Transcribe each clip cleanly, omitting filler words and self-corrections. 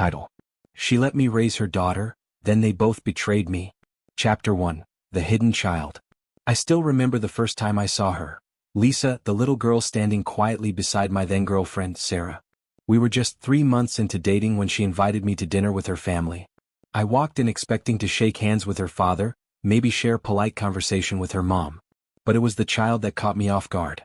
Title: She Let Me Raise Her Daughter, Then They Both Betrayed Me. Chapter 1. The Hidden Child. I still remember the first time I saw her. Lisa, the little girl standing quietly beside my then-girlfriend, Sarah. We were just 3 months into dating when she invited me to dinner with her family. I walked in expecting to shake hands with her father, maybe share polite conversation with her mom. But it was the child that caught me off guard.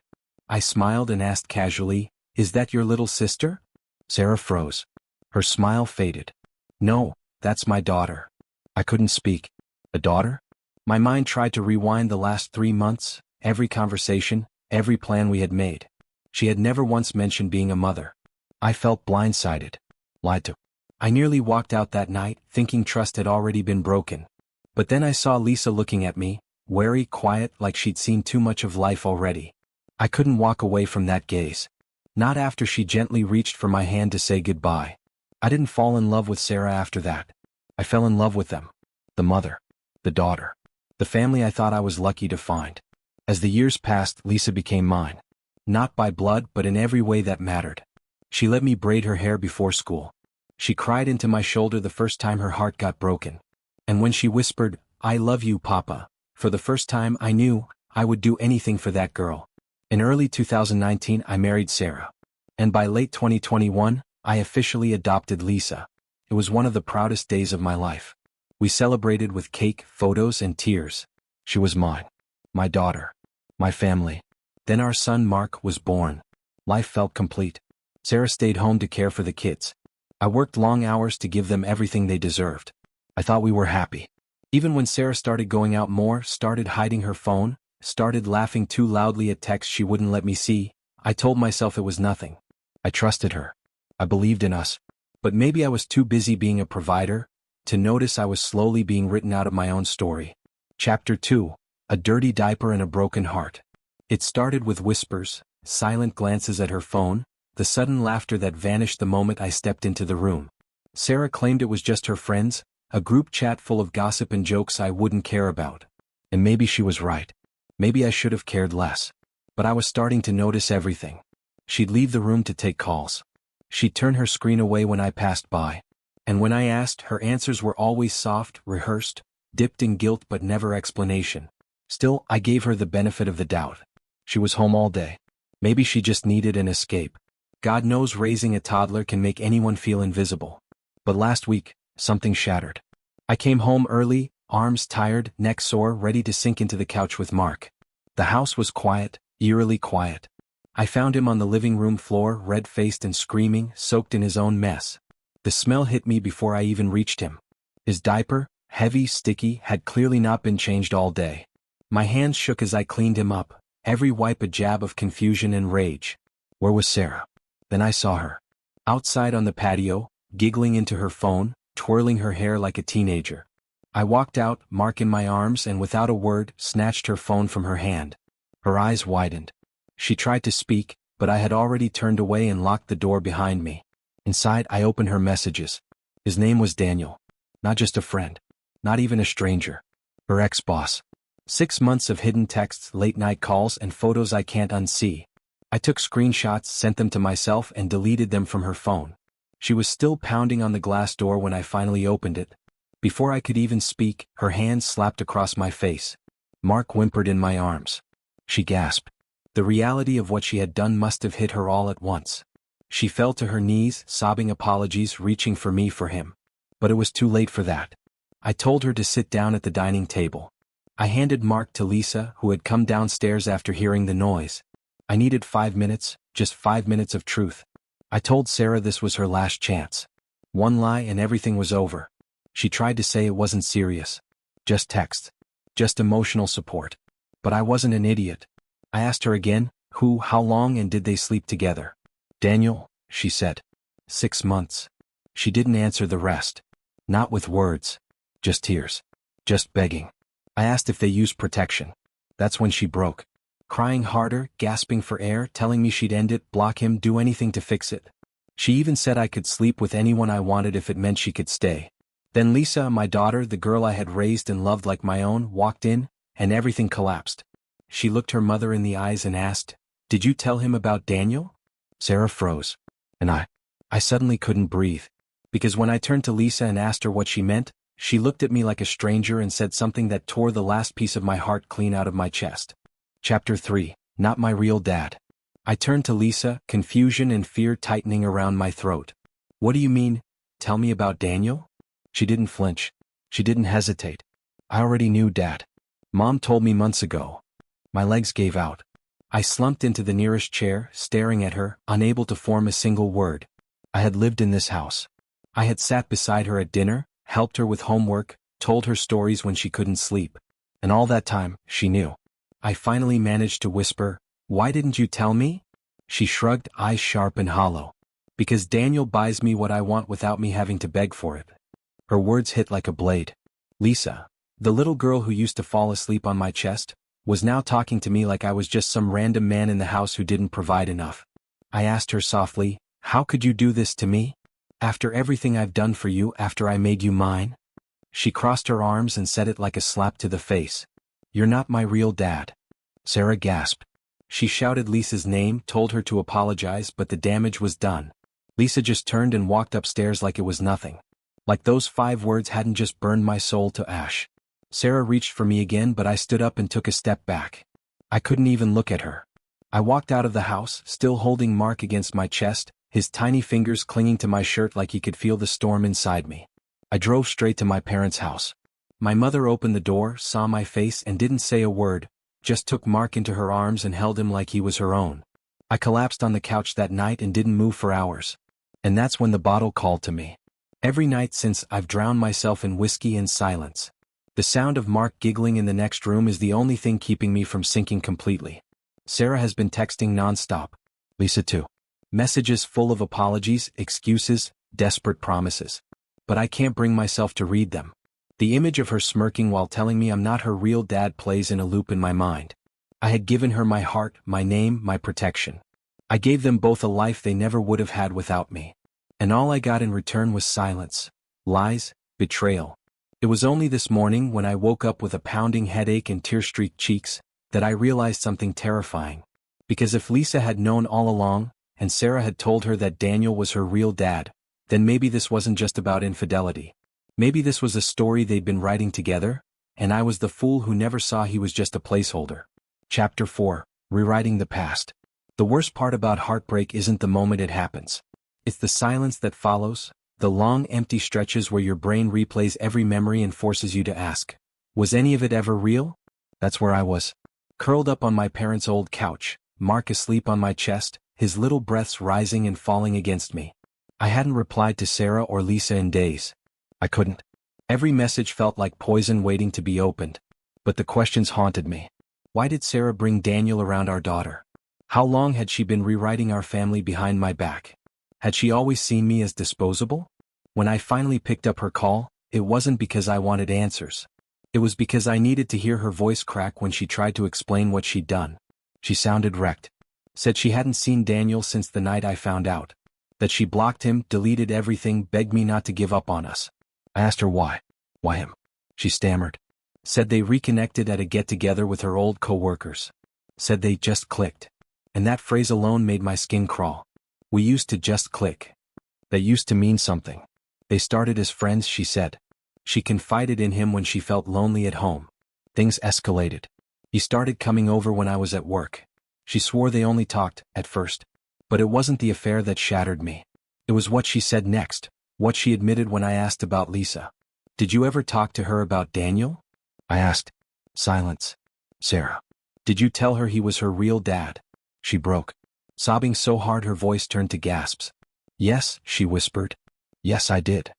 I smiled and asked casually, "Is that your little sister?" Sarah froze. Her smile faded. "No, that's my daughter." I couldn't speak. A daughter? My mind tried to rewind the last 3 months, every conversation, every plan we had made. She had never once mentioned being a mother. I felt blindsided. Lied to. I nearly walked out that night, thinking trust had already been broken. But then I saw Lisa looking at me, wary, quiet, like she'd seen too much of life already. I couldn't walk away from that gaze. Not after she gently reached for my hand to say goodbye. I didn't fall in love with Sarah after that. I fell in love with them. The mother. The daughter. The family I thought I was lucky to find. As the years passed, Lisa became mine. Not by blood, but in every way that mattered. She let me braid her hair before school. She cried into my shoulder the first time her heart got broken. And when she whispered, "I love you, Papa," for the first time I knew I would do anything for that girl. In early 2019 I married Sarah. And by late 2021, I officially adopted Lisa. It was one of the proudest days of my life. We celebrated with cake, photos, and tears. She was mine. My daughter. My family. Then our son Mark was born. Life felt complete. Sarah stayed home to care for the kids. I worked long hours to give them everything they deserved. I thought we were happy. Even when Sarah started going out more, started hiding her phone, started laughing too loudly at texts she wouldn't let me see, I told myself it was nothing. I trusted her. I believed in us. But maybe I was too busy being a provider to notice I was slowly being written out of my own story. Chapter 2. A Dirty Diaper and a Broken Heart. It started with whispers, silent glances at her phone, the sudden laughter that vanished the moment I stepped into the room. Sarah claimed it was just her friends, a group chat full of gossip and jokes I wouldn't care about. And maybe she was right. Maybe I should have cared less. But I was starting to notice everything. She'd leave the room to take calls. She'd turn her screen away when I passed by. And when I asked, her answers were always soft, rehearsed, dipped in guilt but never explanation. Still, I gave her the benefit of the doubt. She was home all day. Maybe she just needed an escape. God knows raising a toddler can make anyone feel invisible. But last week, something shattered. I came home early, arms tired, neck sore, ready to sink into the couch with Mark. The house was quiet, eerily quiet. I found him on the living room floor, red-faced and screaming, soaked in his own mess. The smell hit me before I even reached him. His diaper, heavy, sticky, had clearly not been changed all day. My hands shook as I cleaned him up, every wipe a jab of confusion and rage. Where was Sarah? Then I saw her. Outside on the patio, giggling into her phone, twirling her hair like a teenager. I walked out, Mark in my arms, and without a word, snatched her phone from her hand. Her eyes widened. She tried to speak, but I had already turned away and locked the door behind me. Inside, I opened her messages. His name was Daniel. Not just a friend. Not even a stranger. Her ex-boss. 6 months of hidden texts, late-night calls, and photos I can't unsee. I took screenshots, sent them to myself, and deleted them from her phone. She was still pounding on the glass door when I finally opened it. Before I could even speak, her hand slapped across my face. Mark whimpered in my arms. She gasped. The reality of what she had done must have hit her all at once. She fell to her knees, sobbing apologies, reaching for me for him. But it was too late for that. I told her to sit down at the dining table. I handed Mark to Lisa, who had come downstairs after hearing the noise. I needed 5 minutes, just 5 minutes of truth. I told Sarah this was her last chance. One lie and everything was over. She tried to say it wasn't serious. Just text. Just emotional support. But I wasn't an idiot. I asked her again, who, how long, and did they sleep together? Daniel, she said. 6 months. She didn't answer the rest. Not with words. Just tears. Just begging. I asked if they used protection. That's when she broke. Crying harder, gasping for air, telling me she'd end it, block him, do anything to fix it. She even said I could sleep with anyone I wanted if it meant she could stay. Then Lisa, my daughter, the girl I had raised and loved like my own, walked in, and everything collapsed. She looked her mother in the eyes and asked, "Did you tell him about Daniel?" Sarah froze. And I suddenly couldn't breathe. Because when I turned to Lisa and asked her what she meant, she looked at me like a stranger and said something that tore the last piece of my heart clean out of my chest. Chapter 3. Not my real dad. I turned to Lisa, confusion and fear tightening around my throat. What do you mean? Tell me about Daniel? She didn't flinch. She didn't hesitate. I already knew, Dad. Mom told me months ago. My legs gave out. I slumped into the nearest chair, staring at her, unable to form a single word. I had lived in this house. I had sat beside her at dinner, helped her with homework, told her stories when she couldn't sleep. And all that time, she knew. I finally managed to whisper, "Why didn't you tell me?" She shrugged, eyes sharp and hollow. Because Daniel buys me what I want without me having to beg for it. Her words hit like a blade. Lisa, the little girl who used to fall asleep on my chest, was now talking to me like I was just some random man in the house who didn't provide enough. I asked her softly, "How could you do this to me? After everything I've done for you, after I made you mine?" She crossed her arms and said it like a slap to the face. "You're not my real dad." Sarah gasped. She shouted Lisa's name, told her to apologize, but the damage was done. Lisa just turned and walked upstairs like it was nothing. Like those 5 words hadn't just burned my soul to ash. Sarah reached for me again, but I stood up and took a step back. I couldn't even look at her. I walked out of the house, still holding Mark against my chest, his tiny fingers clinging to my shirt like he could feel the storm inside me. I drove straight to my parents' house. My mother opened the door, saw my face and didn't say a word, just took Mark into her arms and held him like he was her own. I collapsed on the couch that night and didn't move for hours. And that's when the bottle called to me. Every night since, I've drowned myself in whiskey and silence. The sound of Mark giggling in the next room is the only thing keeping me from sinking completely. Sarah has been texting nonstop. Lisa too. Messages full of apologies, excuses, desperate promises. But I can't bring myself to read them. The image of her smirking while telling me I'm not her real dad plays in a loop in my mind. I had given her my heart, my name, my protection. I gave them both a life they never would have had without me. And all I got in return was silence, lies, betrayal. It was only this morning, when I woke up with a pounding headache and tear-streaked cheeks, that I realized something terrifying. Because if Lisa had known all along, and Sarah had told her that Daniel was her real dad, then maybe this wasn't just about infidelity. Maybe this was a story they'd been writing together, and I was the fool who never saw he was just a placeholder. Chapter 4. Rewriting the Past. The worst part about heartbreak isn't the moment it happens. It's the silence that follows, the long empty stretches where your brain replays every memory and forces you to ask, was any of it ever real? That's where I was. Curled up on my parents' old couch, Mark asleep on my chest, his little breaths rising and falling against me. I hadn't replied to Sarah or Lisa in days. I couldn't. Every message felt like poison waiting to be opened. But the questions haunted me. Why did Sarah bring Daniel around our daughter? How long had she been rewriting our family behind my back? Had she always seen me as disposable? When I finally picked up her call, it wasn't because I wanted answers. It was because I needed to hear her voice crack when she tried to explain what she'd done. She sounded wrecked. Said she hadn't seen Daniel since the night I found out. That she blocked him, deleted everything, begged me not to give up on us. I asked her why. Why him? She stammered. Said they reconnected at a get-together with her old co-workers. Said they just clicked. And that phrase alone made my skin crawl. We used to just click. That used to mean something. They started as friends, she said. She confided in him when she felt lonely at home. Things escalated. He started coming over when I was at work. She swore they only talked, at first. But it wasn't the affair that shattered me. It was what she said next, what she admitted when I asked about Lisa. Did you ever talk to her about Daniel? I asked. Silence. Sarah. Did you tell her he was her real dad? She broke. Sobbing so hard her voice turned to gasps. Yes, she whispered. Yes, I did.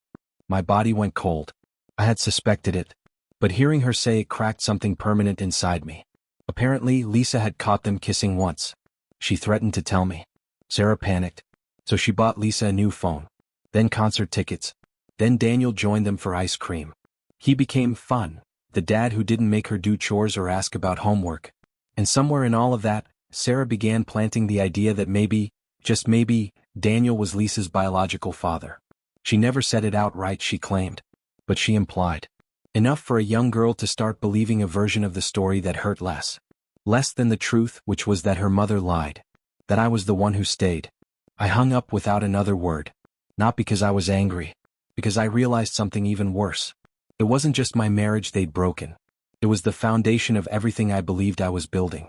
My body went cold. I had suspected it. But hearing her say it cracked something permanent inside me. Apparently, Lisa had caught them kissing once. She threatened to tell me. Sarah panicked. So she bought Lisa a new phone. Then concert tickets. Then Daniel joined them for ice cream. He became fun, the dad who didn't make her do chores or ask about homework. And somewhere in all of that, Sarah began planting the idea that maybe, just maybe, Daniel was Lisa's biological father. She never said it outright, she claimed. But she implied. Enough for a young girl to start believing a version of the story that hurt less. Less than the truth, which was that her mother lied. That I was the one who stayed. I hung up without another word. Not because I was angry. because I realized something even worse. It wasn't just my marriage they'd broken. It was the foundation of everything I believed I was building.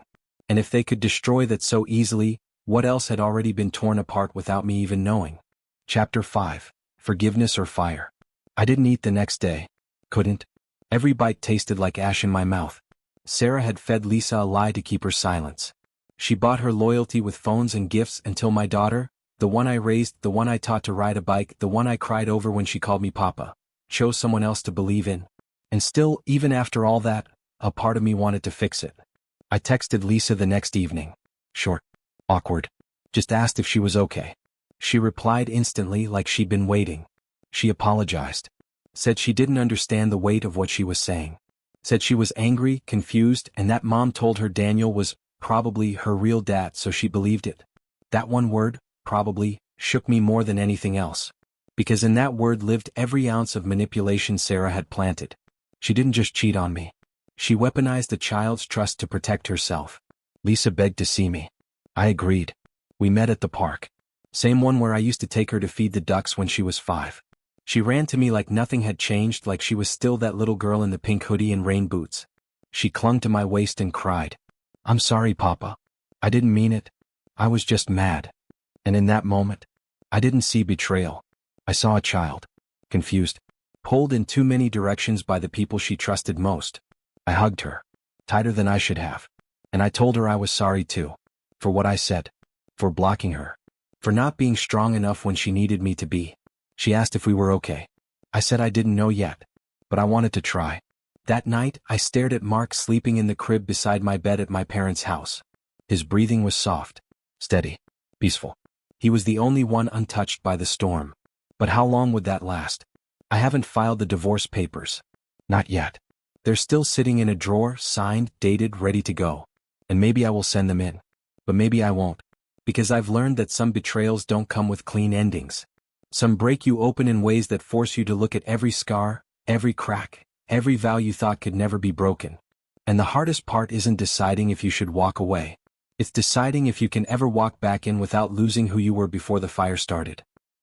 And if they could destroy that so easily, what else had already been torn apart without me even knowing? Chapter 5. Forgiveness or Fire. I didn't eat the next day. Couldn't. Every bite tasted like ash in my mouth. Sarah had fed Lisa a lie to keep her silence. She bought her loyalty with phones and gifts until my daughter, the one I raised, the one I taught to ride a bike, the one I cried over when she called me Papa, chose someone else to believe in. And still, even after all that, a part of me wanted to fix it. I texted Lisa the next evening. Short. Awkward. Just asked if she was okay. She replied instantly like she'd been waiting. She apologized. Said she didn't understand the weight of what she was saying. Said she was angry, confused, and that Mom told her Daniel was probably her real dad, so she believed it. That one word, probably, shook me more than anything else. Because in that word lived every ounce of manipulation Sarah had planted. She didn't just cheat on me. She weaponized the child's trust to protect herself. Lisa begged to see me. I agreed. We met at the park. Same one where I used to take her to feed the ducks when she was 5. She ran to me like nothing had changed, like she was still that little girl in the pink hoodie and rain boots. She clung to my waist and cried, "I'm sorry, Papa. I didn't mean it. I was just mad." And in that moment, I didn't see betrayal. I saw a child, confused, pulled in too many directions by the people she trusted most. I hugged her, tighter than I should have, and I told her I was sorry too, for what I said, for blocking her, for not being strong enough when she needed me to be. She asked if we were okay. I said I didn't know yet, but I wanted to try. That night, I stared at Mark sleeping in the crib beside my bed at my parents' house. His breathing was soft, steady, peaceful. He was the only one untouched by the storm. But how long would that last? I haven't filed the divorce papers. Not yet. They're still sitting in a drawer, signed, dated, ready to go. And maybe I will send them in. But maybe I won't. Because I've learned that some betrayals don't come with clean endings. Some break you open in ways that force you to look at every scar, every crack, every vow you thought could never be broken. And the hardest part isn't deciding if you should walk away. It's deciding if you can ever walk back in without losing who you were before the fire started.